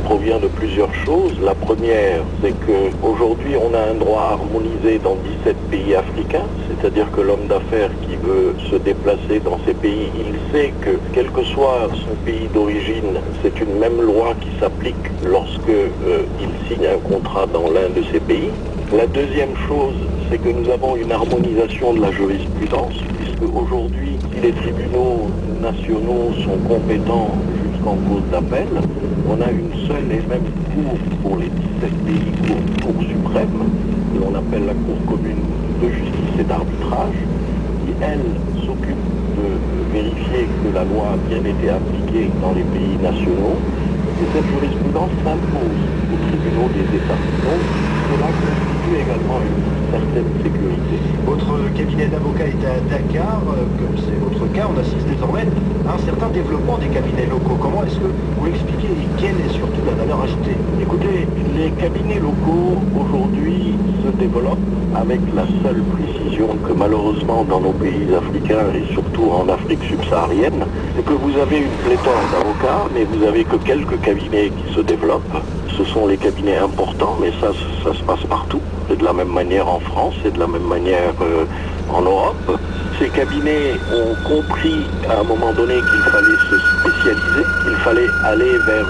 provient de plusieurs choses. La première, c'est qu'aujourd'hui, on a un droit harmonisé dans 17 pays africains, c'est-à-dire que l'homme d'affaires qui veut se déplacer dans ces pays, il sait que, quel que soit son pays d'origine, c'est une même loi qui s'applique lorsque il signe un contrat dans l'un de ces pays. La deuxième chose, c'est que nous avons une harmonisation de la jurisprudence, puisque aujourd'hui, si les tribunaux nationaux sont compétents jusqu'en cause d'appel, on a une seule et même cour pour les 17 pays, cour suprême, que l'on appelle la Cour commune de justice et d'arbitrage, qui, elle, s'occupe de vérifier que la loi a bien été appliquée dans les pays nationaux. Et cette jurisprudence s'impose aux tribunaux des États. Donc, cela constitue également une certaine sécurité. Votre cabinet d'avocat est à Dakar, comme c'est votre cas, on assiste désormais à un certain développement des cabinets locaux. Comment est-ce que vous expliquez et quelle est surtout la valeur ajoutée? Écoutez, les cabinets locaux aujourd'hui se développent avec la seule précision que malheureusement dans nos pays africains et surtout en Afrique subsaharienne, c'est que vous avez une pléthore d'avocats, mais vous avez que quelques cabinets qui se développent. Ce sont les cabinets importants, mais ça se passe partout. C'est de la même manière en France, c'est de la même manière en Europe. Ces cabinets ont compris à un moment donné qu'il fallait se spécialiser, qu'il fallait aller vers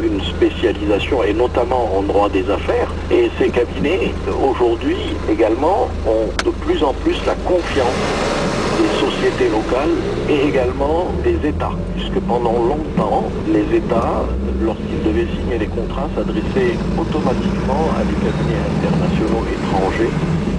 une spécialisation, et notamment en droit des affaires. Et ces cabinets, aujourd'hui également, ont de plus en plus la confiance des sociétés locales et également des États, puisque pendant longtemps, les États, lorsqu'ils devaient signer les contrats, s'adressaient automatiquement à des cabinets internationaux étrangers.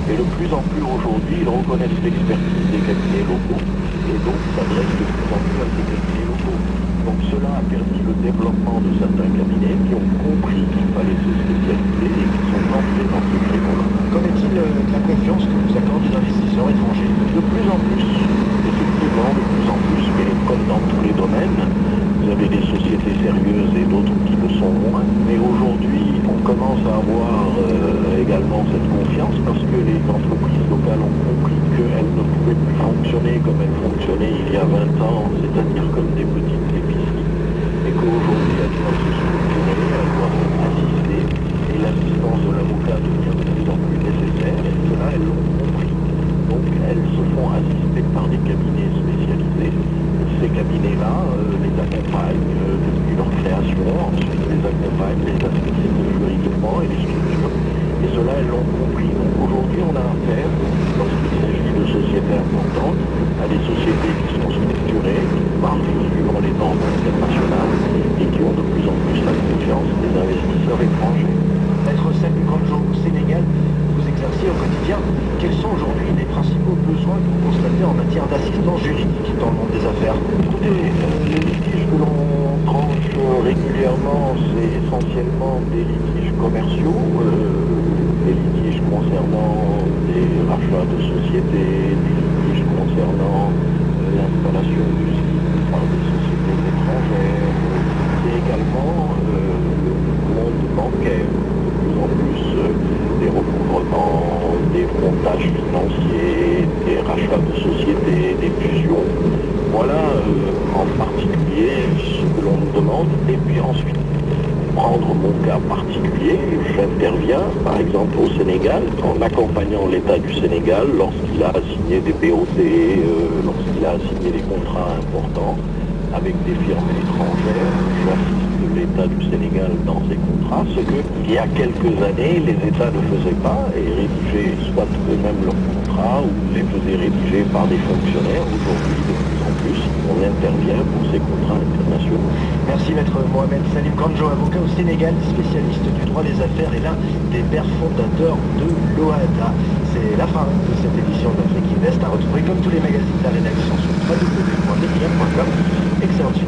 Et de plus en plus aujourd'hui, ils reconnaissent l'expertise des cabinets locaux et donc s'adressent de plus en plus à ces cabinets locaux. Donc cela a permis le développement de certains cabinets qui ont compris qu'il fallait se spécialiser et qui sont entrés dans ce créneau-là. Qu'en est-il de la confiance que vous accordez aux investisseurs étrangers? De plus en plus, effectivement, de plus en plus, mais comme dans tous les domaines, vous avez des sociétés sérieuses et d'autres qui le sont moins. Mais aujourd'hui, on commence à avoir également cette confiance parce que les entreprises locales ont compris qu'elles ne pouvaient plus fonctionner comme elles fonctionnaient il y a 20 ans, c'est-à-dire comme des petites épiceries, et qu'aujourd'hui elles doivent se structurer, elles doivent assister, et l'assistance de l'avocat devient de plus en plus nécessaire, et cela elles l'ont compris. Donc elles se font assister par des cabinets spécialisés. Ces cabinets-là les accompagnent depuis leur création, ensuite les accompagnent, les assistent juridiquement et les structurent. Et cela, elles l'ont compris. Donc aujourd'hui, on a affaire, lorsqu'il s'agit de sociétés importantes, à des sociétés qui sont structurées, qui marchent suivant les normes internationales et qui ont de plus en plus la confiance des investisseurs étrangers. Maître Salim Kandjo, au Sénégal, vous exercez au quotidien. Quels sont aujourd'hui les principaux besoins que vous constatez en matière d'assistance juridique dans le monde des affaires? Écoutez, les litiges que l'on tranche régulièrement, c'est essentiellement des litiges commerciaux, des litiges concernant des rachats de sociétés, des litiges concernant l'installation du site par des sociétés étrangères, et également le monde bancaire, de plus en plus des recouvrements, des montages financiers, des rachats de sociétés, des fusions. Voilà en particulier ce que l'on nous demande. Et puis ensuite, prendre mon cas particulier, j'interviens par exemple au Sénégal en accompagnant l'État du Sénégal lorsqu'il a signé des BOT, lorsqu'il a signé des contrats importants avec des firmes étrangères. J'assiste l'État du Sénégal dans ces contrats, ce qu'il y a quelques années les États ne faisaient pas et rédigeaient soit eux-mêmes leurs contrats ou les faisaient rédiger par des fonctionnaires. Aujourd'hui, de plus en plus, on intervient pour ces contrats internationaux. Merci Maître Mohamed Salim Kandjo, avocat au Sénégal, spécialiste du droit des affaires et l'un des pères fondateurs de l'OADA. C'est la fin de cette édition d'Afrique Invest, à retrouver comme tous les magazines de la rédaction sur www.dpr.com. Excellente suite.